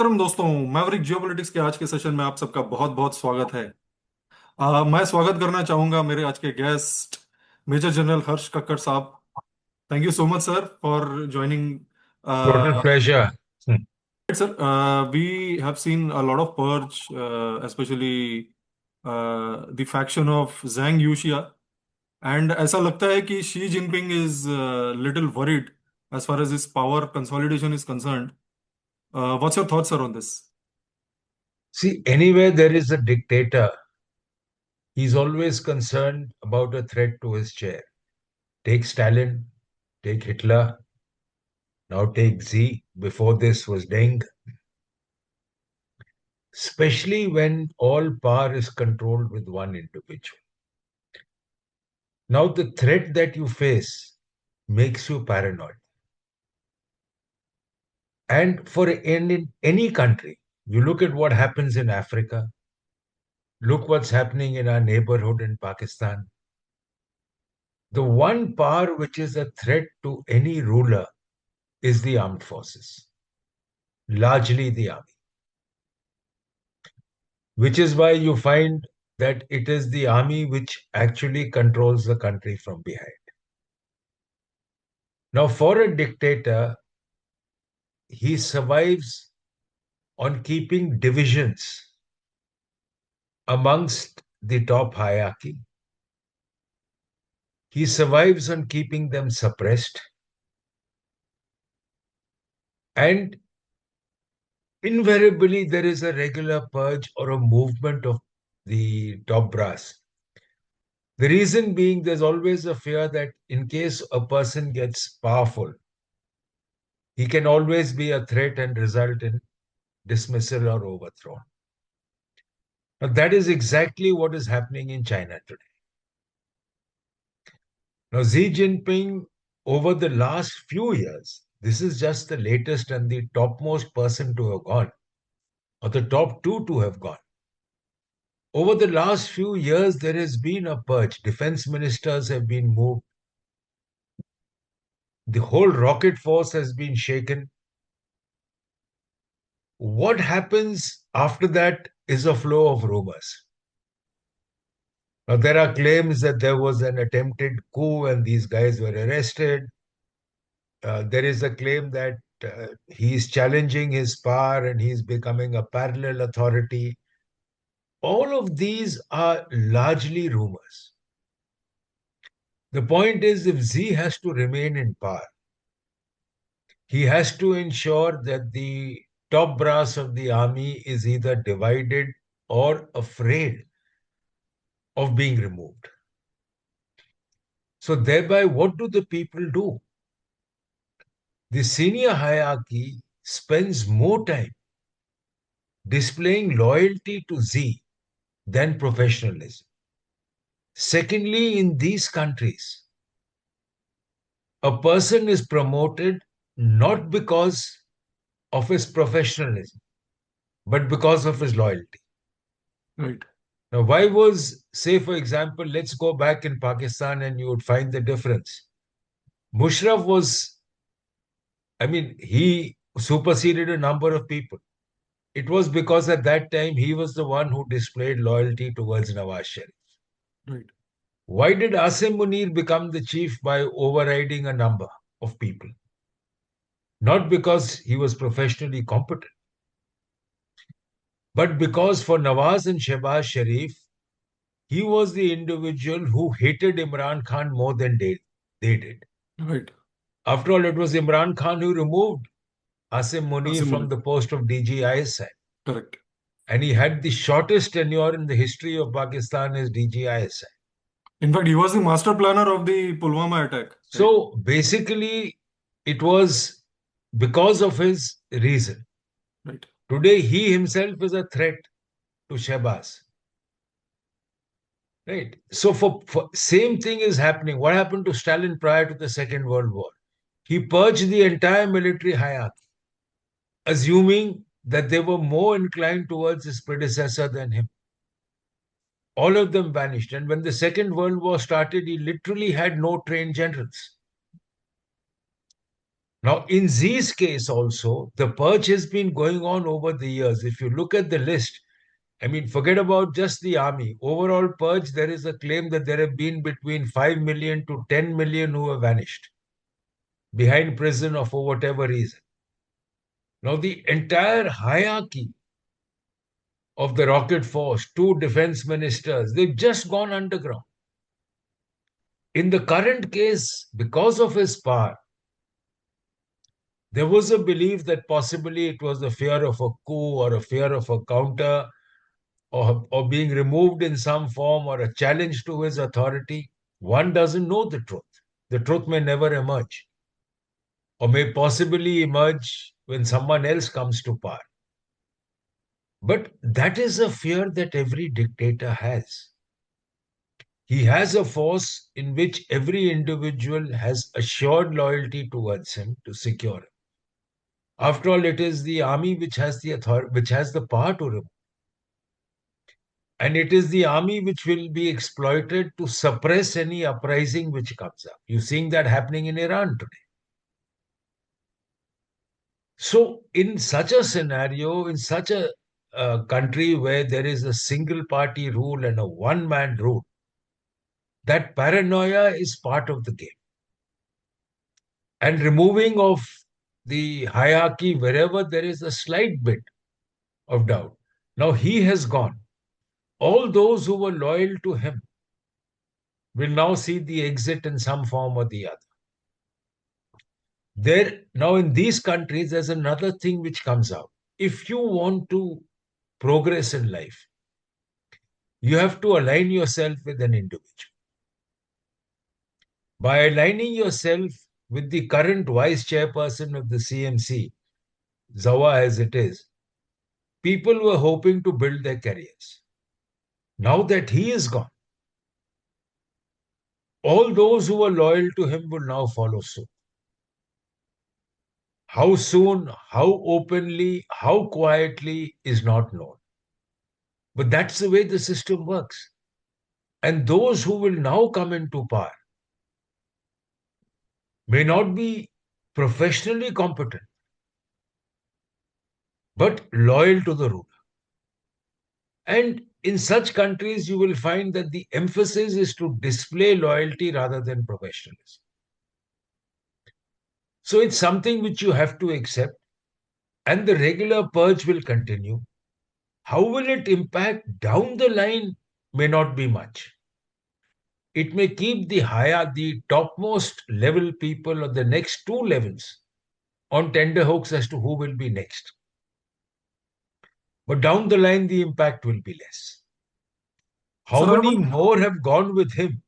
मोहतरम दोस्तों, Maverick geopolitics के आज के सेशन में आप सबका बहुत बहुत स्वागत है। मैं स्वागत करना चाहूंगा मेरे आज के गेस्ट मेजर जनरल हर्ष कक्कड़ साहब। Thank you so much sir for joining. Total pleasure. Sir, we have seen a lot of purge, especially the faction of Zhang Yuxia, and ऐसा लगता है कि Xi Jinping is little worried as far as his power consolidation is concerned. What's your thoughts, sir, on this? See, anywhere there is a dictator, he's always concerned about a threat to his chair. Take Stalin, take Hitler, now take Xi. Before this was Deng. Especially when all power is controlled with one individual. Now, the threat that you face makes you paranoid. And in any country, you look at what happens in Africa, look what's happening in our neighborhood in Pakistan. The one power which is a threat to any ruler is the armed forces, largely the army, which is why you find that it is the army which actually controls the country from behind. Now, for a dictator, he survives on keeping divisions amongst the top hierarchy. He survives on keeping them suppressed. And invariably, there is a regular purge or a movement of the top brass. The reason being, there's always a fear that in case a person gets powerful, he can always be a threat and result in dismissal or overthrow. Now, that is exactly what is happening in China today. Now, Xi Jinping, over the last few years, this is just the latest and the topmost person to have gone, or the top two to have gone. Over the last few years, there has been a purge. Defense ministers have been moved. The whole rocket force has been shaken. What happens after that is a flow of rumors. Now, there are claims that there was an attempted coup and these guys were arrested. There is a claim that he's challenging his power and he's becoming a parallel authority. All of these are largely rumors. The point is, if Xi has to remain in power, he has to ensure that the top brass of the army is either divided or afraid of being removed. So, thereby, what do the people do? The senior hierarchy spends more time displaying loyalty to Xi than professionalism. Secondly, in these countries, a person is promoted not because of his professionalism, but because of his loyalty. Right. Now, why was, say, for example, let's go back in Pakistan and you would find the difference. Musharraf was, I mean, he superseded a number of people. It was because at that time he was the one who displayed loyalty towards Nawaz Sharif. Right. Why did Asim Munir become the chief by overriding a number of people? Not because he was professionally competent, but because for Nawaz and Shehbaz Sharif, he was the individual who hated Imran Khan more than they did. Right. After all, it was Imran Khan who removed Asim Munir from Similar. the post of DGISI. Correct. And he had the shortest tenure in the history of Pakistan as DGISI. In fact, he was the master planner of the Pulwama attack. Right. So basically, it was because of his reason. Right. Today, he himself is a threat to Shehbaz. Right. So for same thing is happening. What happened to Stalin prior to the Second World War? He purged the entire military hierarchy, assuming that they were more inclined towards his predecessor than him. All of them vanished. And when the Second World War started, he literally had no trained generals. Now, in Xi's case also, the purge has been going on over the years. If you look at the list, I mean, forget about just the army. Overall purge, there is a claim that there have been between 5 million to 10 million who have vanished behind prison or for whatever reason. Now, the entire hierarchy of the rocket force, two defense ministers, they've just gone underground. In the current case, because of his power, there was a belief that possibly it was the fear of a coup or a fear of a counter or being removed in some form or a challenge to his authority. One doesn't know the truth. The truth may never emerge or may possibly emerge when someone else comes to power. But that is a fear that every dictator has. He has a force in which every individual has assured loyalty towards him to secure him. After all, it is the army which has the authority, which has the power to remove. And it is the army which will be exploited to suppress any uprising which comes up. You're seeing that happening in Iran today. So, in such a scenario, in such a country where there is a single party rule and a one man rule, that paranoia is part of the game. And removing of the hierarchy wherever there is a slight bit of doubt. Now he has gone. All those who were loyal to him will now see the exit in some form or the other. There now in these countries, there's another thing which comes out. If you want to progress in life, you have to align yourself with an individual. By aligning yourself with the current vice chairperson of the CMC, Zawa as it is, people were hoping to build their careers. Now that he is gone, all those who were loyal to him will now follow suit. How soon, how openly, how quietly is not known. But that's the way the system works. And those who will now come into power may not be professionally competent, but loyal to the ruler. And in such countries, you will find that the emphasis is to display loyalty rather than professionalism. So it's something which you have to accept, and the regular purge will continue. How will it impact down the line may not be much. It may keep the topmost level people or the next two levels on tender hooks as to who will be next. But down the line, the impact will be less. How Sir, I have many one. more have gone with him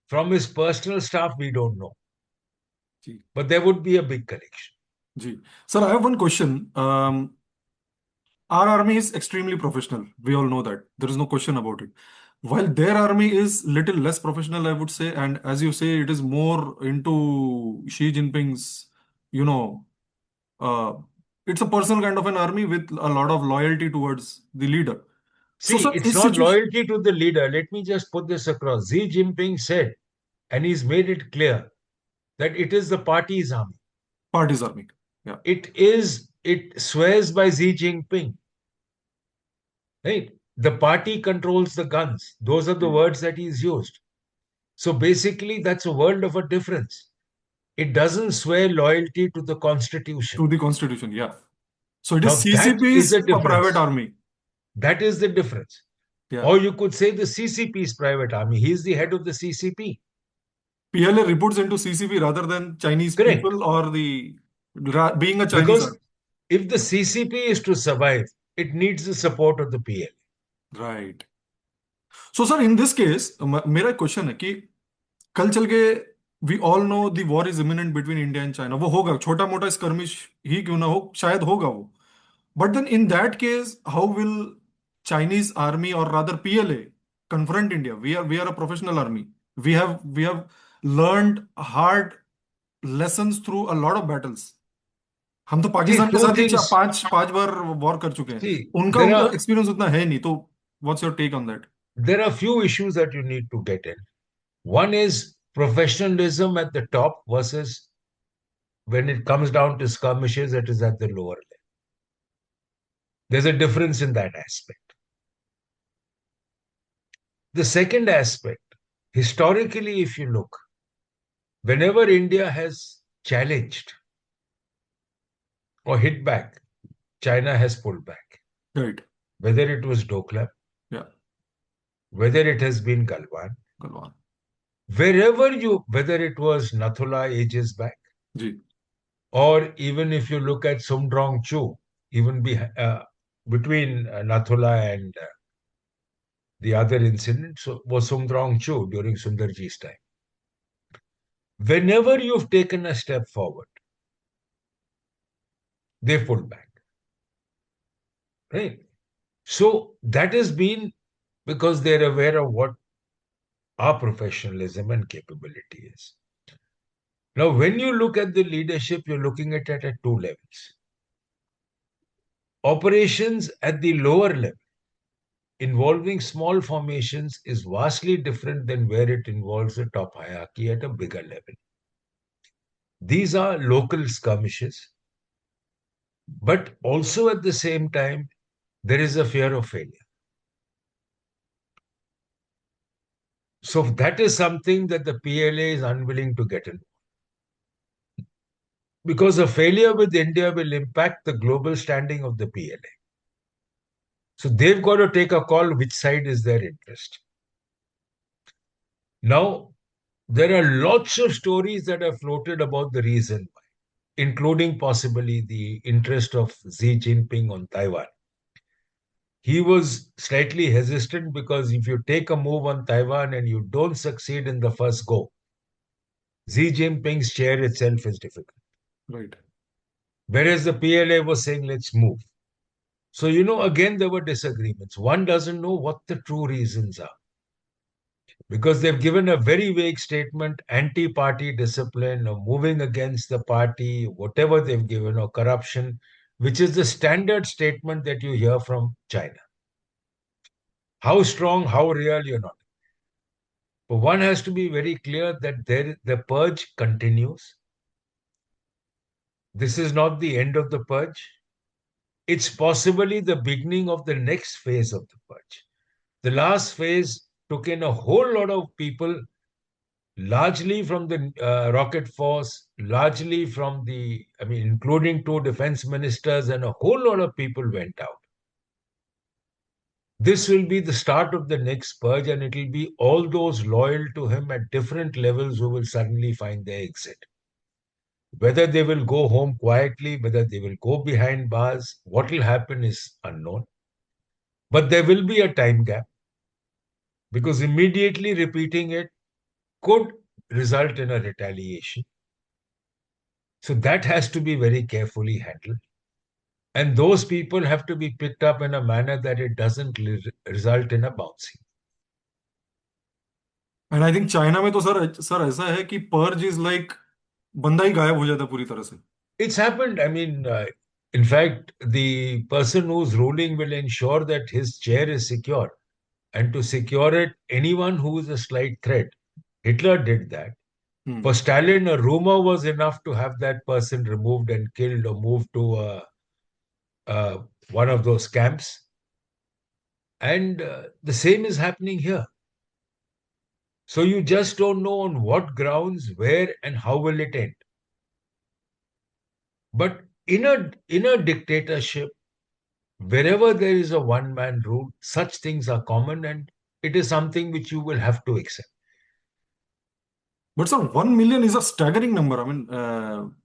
from his personal staff, we don't know. Ji, But there would be a big collection. ji. Sir, I have one question. Our army is extremely professional. We all know that. There is no question about it. While their army is little less professional, I would say, and as you say, it is more into Xi Jinping's, you know, uh, it's a personal kind of an army with a lot of loyalty towards the leader. So, See, sir, it's is not situation loyalty to the leader. Let me just put this across. Xi Jinping said, and he's made it clear, that it is the party's army. party's army? Yeah, It swears by Xi Jinping. Right? The party controls the guns. Those are the ji. words that he's used. So basically, that's a world of a difference. It doesn't swear loyalty to the constitution. To the constitution. Yeah. So it is Now that is CCP's a private difference. army. That is the difference. Yeah. Or you could say the CCP's private army. He's the head of the CCP. PLA reports into CCP rather than Chinese Correct. people or the being a Chinese Because army. if the CCP is to survive, it needs the support of the PLA. Right. So sir, in this case, मेरा question है कि कल चल के we all know the war is imminent between India and China वो होगा छोटा मोटा स्कर्मिश ही क्यों ना हो शायद होगा वो but then in that case how will Chinese army और rather PLA confront India? We are a professional army. We have learned hard lessons through a lot of battles. हम तो See, पाकिस्तान के two साथ ही things. पांच पांच बार war कर चुके हैं See, उनका there उनका are एक्सपीरियंस उतना है नहीं तो what's your take on that? there are few issues that you need to get in. One is professionalism at the top versus when it comes down to skirmishes, it is at the lower level. There's a difference in that aspect. The second aspect, historically, if you look, whenever India has challenged or hit back, China has pulled back. Right. Whether it was Doklam, Yeah. whether it has been Galwan, Galwan. whether it was Nathula ages back, Ji. or even if you look at Sumdrong Chu, even between Nathula and the other incident was Sumdrong Chu during Sundarji's time. Whenever you've taken a step forward, they pulled back. Right? So that has been because they're aware of what our professionalism and capability is. Now, when you look at the leadership, you're looking at it at two levels. Operations at the lower level involving small formations is vastly different than where it involves the top hierarchy at a bigger level. These are local skirmishes, but also at the same time, there is a fear of failure. So that is something that the PLA is unwilling to get into. Because a failure with India will impact the global standing of the PLA. So they've got to take a call which side is their interest. Now, there are lots of stories that are floated about the reason why, including possibly the interest of Xi Jinping on Taiwan. He was slightly hesitant because if you take a move on Taiwan and you don't succeed in the first go, Xi Jinping's chair itself is difficult. Right. Whereas the PLA was saying, let's move. So, again, there were disagreements. One doesn't know what the true reasons are because they've given a very vague statement, anti-party discipline or moving against the party, whatever they've given, or corruption, which is the standard statement that you hear from China. How strong, how real, you're not. But one has to be very clear that the purge continues. This is not the end of the purge. It's possibly the beginning of the next phase of the purge. The last phase took in a whole lot of people, largely from the rocket force, largely from including two defense ministers, and a whole lot of people went out. This will be the start of the next purge, and it will be all those loyal to him at different levels who will suddenly find their exit. Whether they will go home quietly, whether they will go behind bars, what will happen is unknown. But there will be a time gap because immediately repeating it could result in a retaliation. So that has to be very carefully handled. And those people have to be picked up in a manner that it doesn't result in a bouncing. And I think China में तो sir ऐसा है कि purge is like बंदा ही गायब हो जाता है पूरी तरह से. It's happened. In fact, the person who's ruling will ensure that his chair is secure. And to secure it, anyone who is a slight threat, Hitler did that. For Stalin, a rumor was enough to have that person removed and killed or moved to one of those camps. And the same is happening here. So you just don't know on what grounds, where, and how will it end. But in a dictatorship, wherever there is a one-man rule, such things are common, and it is something which you will have to accept. But sir, 1 million is a staggering number. I mean,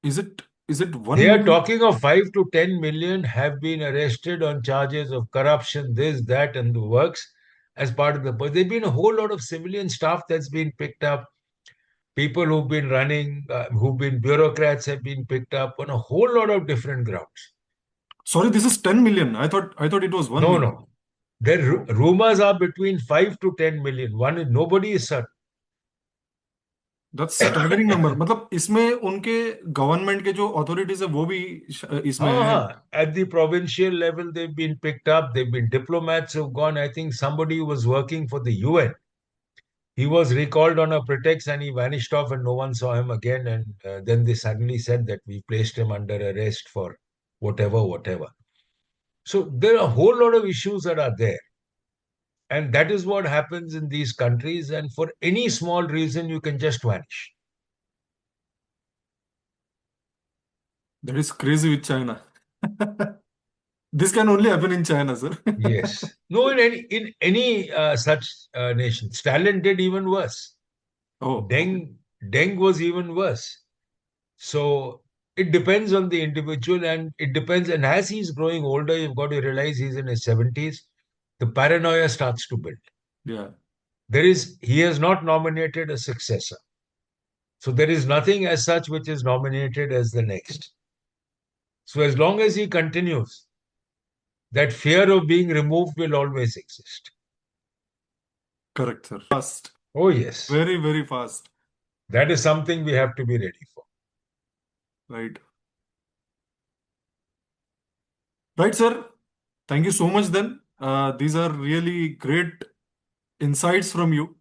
is it They one are million? talking of 5 to 10 million have been arrested on charges of corruption, this, that, and the works as part of the. But there've been a whole lot of civilian staff that's been picked up. People who've been running, who've been bureaucrats have been picked up on a whole lot of different grounds. Sorry, this is 10 million. I thought it was 1 No, million. no. Their rumors are between 5 to 10 million. Nobody is certain. That's staggering number. मतलब इसमें उनके government के जो authorities है वो भी इसमें है. At the provincial level, they've been picked up. They've been diplomats who've gone. I think somebody who was working for the UN, he was recalled on a pretext and he vanished off and no one saw him again. And then they suddenly said that we placed him under arrest for whatever, whatever. So there are a whole lot of issues that are there. And that is what happens in these countries. And for any small reason, you can just vanish. That is crazy with China. This can only happen in China, sir. Yes. No, in any such nation. Stalin did even worse. Oh, okay. Deng was even worse. So it depends on the individual, and it depends. And as he's growing older, you've got to realize he's in his 70s. The paranoia starts to build. Yeah, He has not nominated a successor. So there is nothing as such which is nominated as the next. So as long as he continues, that fear of being removed will always exist. correct, sir. Fast. Oh, yes. Very, very fast. That is something we have to be ready for. Right. Right, sir. Thank you so much then. These are really great insights from you.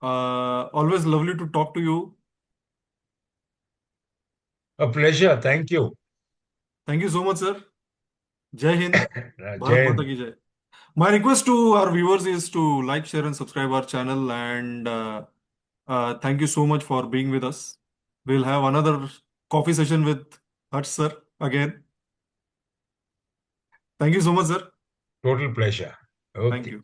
Always lovely to talk to you. A pleasure. Thank you. Thank you so much, sir. Jai Hind. Bharat Mata Jain. ki Jai. My request to our viewers is to like, share, and subscribe our channel. And thank you so much for being with us. We'll have another coffee session with Harsh sir again. Thank you so much, sir. Total pleasure. Thank Okay. you.